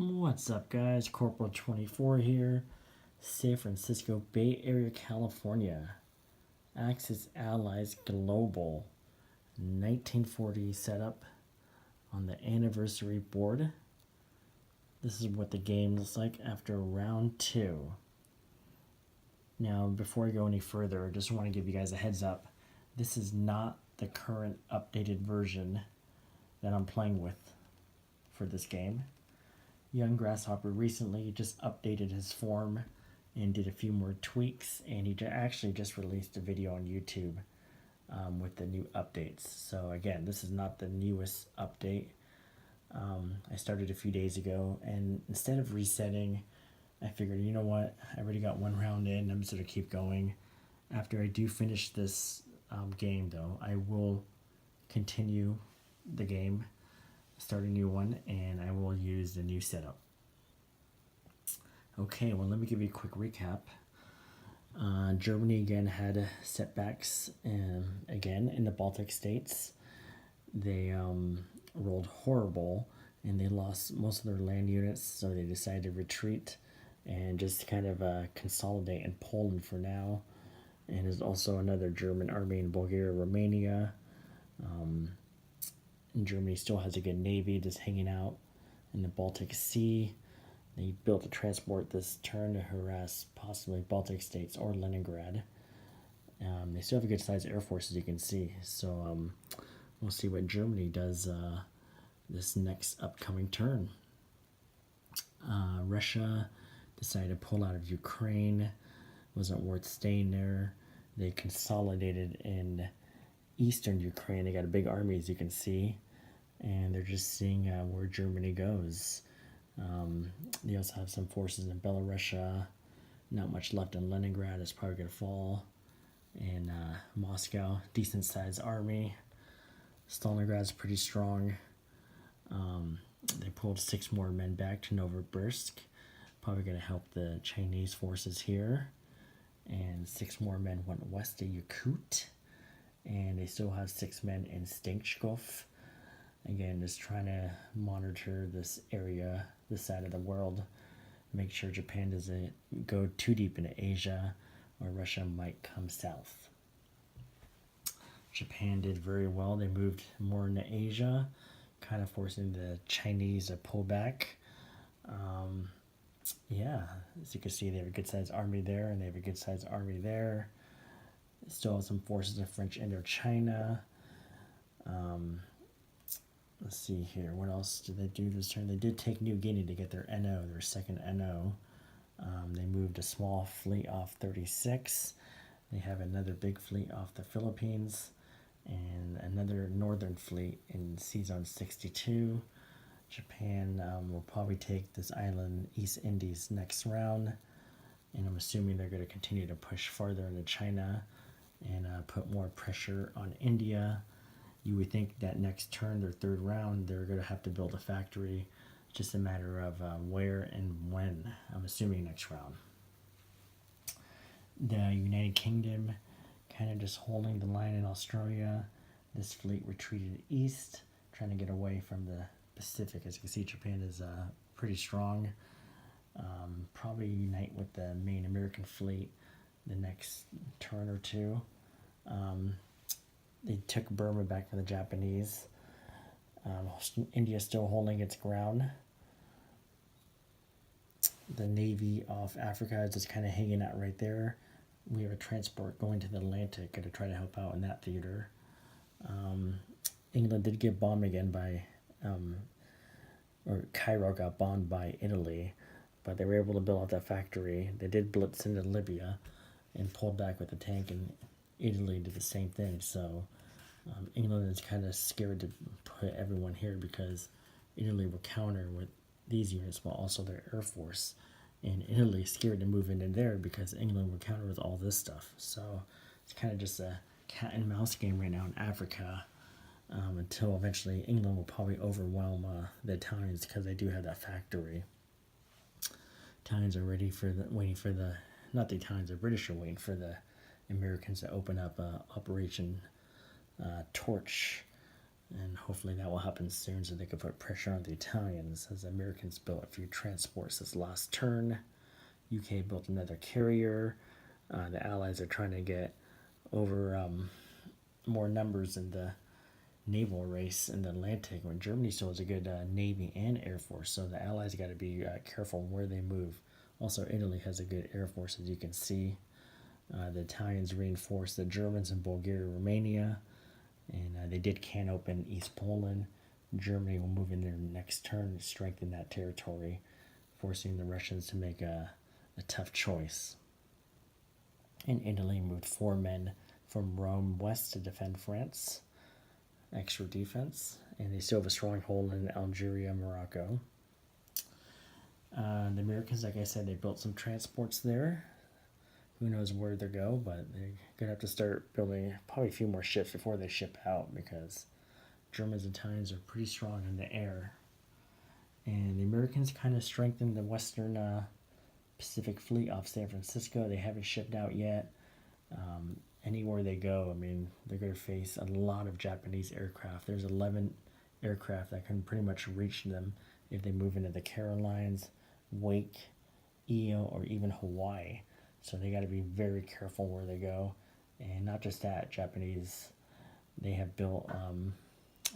What's up, guys? Corporal 24 here, San Francisco Bay Area, California. Axis&Allies Global 1940 setup on the anniversary board. This is what the game looks like after round 2. Now, before I go any further, I just want to give you guys a heads up. This is not the current updated version that I'm playing with for this game. Young Grasshopper recently just updated his form and did a few more tweaks, and he actually just released a video on YouTube with the new updates. So again, this is not the newest update. I started a few days ago, and instead of resetting, I figured, you know what, I already got one round in, I'm just going to keep going. After I do finish this game, though, I will continue the game, start a new one, and I will use the new setup. Okay, well, let me give you a quick recap. Germany again had setbacks again in the Baltic states. They rolled horrible, and they lost most of their land units, so they decided to retreat and just kind of consolidate in Poland for now. And there's also another German army in Bulgaria, Romania. And Germany still has a good navy just hanging out in the Baltic Sea. They built a transport this turn to harass possibly Baltic states or Leningrad. They still have a good sized air force, as you can see. So we'll see what Germany does this next upcoming turn. Russia decided to pull out of Ukraine. Wasn't worth staying there. They consolidated in eastern Ukraine. They got a big army, as you can see, and they're just seeing where Germany goes. They also have some forces in Belarus. Not much left in Leningrad. It's probably going to fall. And Moscow, decent sized army. Stalingrad's pretty strong. They pulled 6 more men back to Novosibirsk. Probably going to help the Chinese forces here. And 6 more men went west to Yakut. And they still have 6 men in Stanchkov. Again, just trying to monitor this area, this side of the world. Make sure Japan doesn't go too deep into Asia, or Russia might come south. Japan did very well. They moved more into Asia, kind of forcing the Chinese to pull back. Yeah, as you can see, they have a good-sized army there, and they have a good-sized army there. Still have some forces of French Indochina. Let's see here. What else did they do this turn? They did take New Guinea to get their NO, their second NO. They moved a small fleet off 36. They have another big fleet off the Philippines and another northern fleet in Sea Zone 62. Japan will probably take this island, East Indies, next round. And I'm assuming they're going to continue to push farther into China and put more pressure on India. You would think that next turn, their third round, they're going to have to build a factory. Just a matter of where and when. I'm assuming next round. The United Kingdom kind of just holding the line in Australia. This fleet retreated east, trying to get away from the Pacific. As you can see, Japan is pretty strong. Probably unite with the main American fleet the next turn or two. They took Burma back from the Japanese. India still holding its ground. The Navy off Africa is just kind of hanging out right there. We have a transport going to the Atlantic to try to help out in that theater. England did get bombed again by, or Cairo got bombed by Italy, but they were able to build out that factory. They did blitz into Libya and pulled back with the tank, and Italy did the same thing. So England is kind of scared to put everyone here because Italy will counter with these units while also their air force. And Italy is scared to move into there because England will counter with all this stuff. So it's kind of just a cat and mouse game right now in Africa until eventually England will probably overwhelm the Italians because they do have that factory. Italians are ready for waiting for the, not the Italians, the British are waiting for the Americans to open up Operation Torch And hopefully that will happen soon so they can put pressure on the Italians, as the Americans built a few transports this last turn. UK built another carrier. The Allies are trying to get over more numbers in the naval race in the Atlantic, when Germany still has a good Navy and Air Force. So the Allies got to be careful where they move. Also, Italy has a good Air Force, as you can see. The Italians reinforced the Germans in Bulgaria, Romania, and they did can open East Poland. Germany will move in their next turn and strengthen that territory, forcing the Russians to make a tough choice. And Italy moved 4 men from Rome west to defend France. Extra defense. And they still have a stronghold in Algeria, Morocco. The Americans, like I said, they built some transports there. Who knows where they go, but they're going to have to start building probably a few more ships before they ship out, because Germans and Italians are pretty strong in the air. And the Americans kind of strengthened the Western Pacific Fleet off San Francisco. They haven't shipped out yet. Anywhere they go, I mean, they're going to face a lot of Japanese aircraft. There's 11 aircraft that can pretty much reach them if they move into the Carolines, Wake, EO, or even Hawaii. So they got to be very careful where they go. And not just that, Japanese, they have built,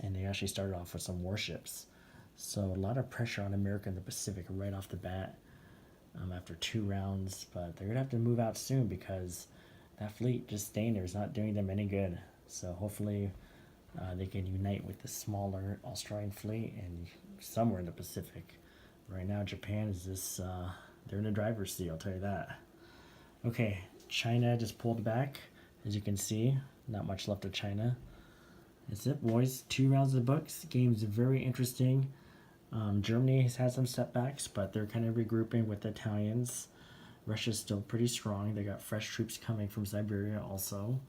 and they actually started off with some warships. So a lot of pressure on America in the Pacific right off the bat after 2 rounds. But they're going to have to move out soon, because that fleet just staying there is not doing them any good. So hopefully they can unite with the smaller Australian fleet and somewhere in the Pacific. Right now, Japan is just, they're in the driver's seat, I'll tell you that. Okay, China just pulled back. As you can see, not much left of China. That's it, boys. 2 rounds of the books. Game's very interesting. Germany has had some setbacks, but they're kind of regrouping with the Italians. Russia's still pretty strong. They got fresh troops coming from Siberia also.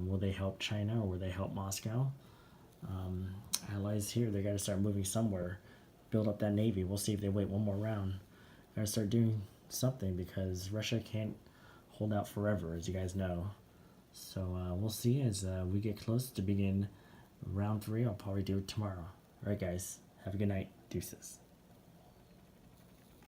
Will they help China, or will they help Moscow? Allies here, they got to start moving somewhere. Build up that navy. We'll see if they wait one more round. Got to start doing something, because Russia can't hold out forever, as you guys know. So we'll see as we get close to begin round 3. I'll probably do it tomorrow. Alright guys, have a good night. Deuces.